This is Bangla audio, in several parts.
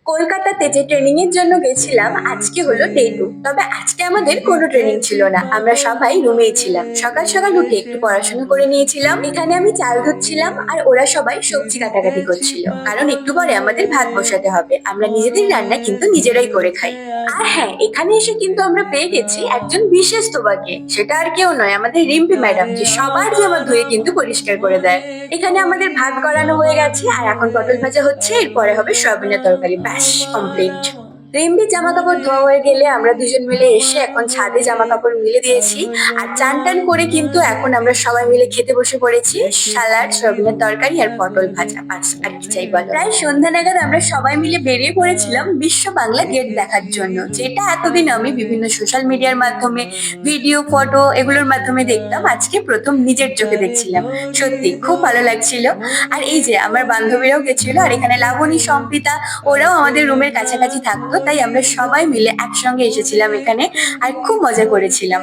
কলকাতাতে যে ট্রেনিং এর জন্য গেছিলাম আজকে হলো ডে 2। তবে আজকে আমাদের কোনো ট্রেনিং ছিল না, আমরা সবাই রুমেই ছিলাম। সকাল সকাল উঠে একটু পড়াশোনা করে নিয়েছিলাম। এখানে আমি চাল ধুচ্ছিলাম আর ওরা সবাই সবজি কাটাকাটি করছিল, কারণ একটু পরে আমাদের ভাত বসাতে হবে। আমরা নিজেদের রান্না কিন্তু নিজেরাই করে খাই। আর হ্যাঁ, এখানে এসে কিন্তু আমরা পেয়ে গেছি একজন বিশেষ তোবাকে। সেটা আর কেউ নয়, আমাদের রিম্পি ম্যাডাম, যে সবার জামা ধুয়ে কিন্তু পরিষ্কার করে দেয়। এখানে আমাদের ভাত করানো হয়ে গেছে আর এখন পটল ভাজা হচ্ছে, এরপরে হবে সয়াবিনের তরকারি। ব্যাস, কমপ্লিট। রিম্পির জামা কাপড় ধোয়া হয়ে গেলে আমরা দুজন মিলে এসে এখন ছাদে জামা কাপড় মিলে দিয়েছি। আর চান টান করে কিন্তু এখন আমরা সবাই মিলে খেতে বসে পড়েছি। সালাড, সয়াবিনের তরকারি আর পটল ভাজা, বাস আর কি চাই বলো। প্রায় সন্ধ্যা নাগাদ আমরা সবাই মিলে বেরিয়ে পড়েছিলাম বিশ্ব বাংলা গেট দেখার জন্য, যেটা এতদিন আমি বিভিন্ন সোশ্যাল মিডিয়ার মাধ্যমে ভিডিও, ফটো এগুলোর মাধ্যমে দেখতাম। আজকে প্রথম নিজের চোখে দেখছিলাম। সত্যি খুব ভালো লাগছিল। আর এই যে আমার বান্ধবীরাও গেছিল, আর এখানে লাবণী, সম্প্রীতা ওরাও আমাদের রুমের কাছাকাছি থাকতো, তাই আমরা সবাই মিলে একসঙ্গে এসেছিলাম এখানে আর খুব মজা করেছিলাম।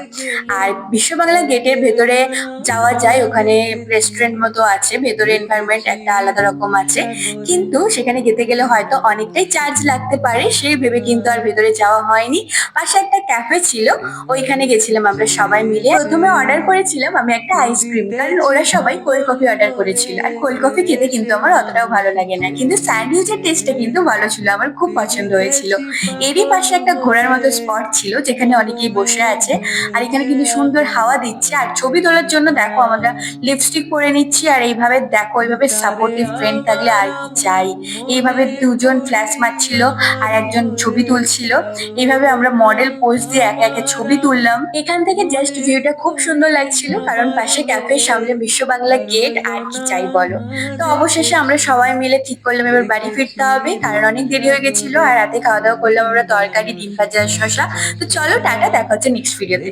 আর বিশ্ব বাংলা গেটের ভেতরে যাওয়া যায়, ওখানে রেস্টুরেন্ট মতো আছে, ভেতরে এনভায়রনমেন্ট একটা আলাদা রকম আছে, কিন্তু সেখানে যেতে গেলে হয়তো অনেকটাই চার্জ লাগতে পারে, সেই ভেবে কিন্তু আর ভেতরে যাওয়া হয়নি। পাশে একটা ক্যাফে ছিল, ওইখানে গেছিলাম আমরা সবাই মিলে। প্রথমে অর্ডার করেছিলাম আমি একটা আইসক্রিম, কারণ ওরা সবাই কোল্ড কফি অর্ডার করেছিল, আর কোল্ড কফি খেতে কিন্তু আমার অতটাও ভালো লাগে না, কিন্তু স্যান্ডউইচের টেস্টটা কিন্তু ভালো ছিল, আমার খুব পছন্দ হয়েছিল। এরই পাশে একটা ঘোরার মতো স্পট ছিল, যেখানে অনেকেই বসে আছে, আর এখানে কিন্তু সুন্দর হাওয়া দিচ্ছে। আর ছবি তোলার জন্য দেখো আমরা লিপস্টিক পরে নিচ্ছি, আর এইভাবে দেখো, এইভাবে সাপোর্টিভ ফ্রেন্ড থাকলে আর কি চাই। এইভাবে দুজন ফ্ল্যাশ মারছিল আর একজন ছবি তুলছিল, এইভাবে আমরা মডেল পোজ দিয়ে একে একে ছবি তুললাম। এখান থেকে জাস্ট ভিউটা খুব সুন্দর লাগছিল, কারণ পাশে ক্যাফের সামনে বিশ্ব বাংলা গেট, আর কি চাই বলো। তো অবশেষে আমরা সবাই মিলে ঠিক করলাম এবার বাড়ি ফিরতে হবে, কারণ অনেক দেরি হয়ে গেছিল। আর রাতে খাওয়া দাওয়া করলাম আমরা তরকারি, ডিম ভাজা, শশা। তো চলো টাটা, দেখা হচ্ছে নেক্সট ভিডিওতে।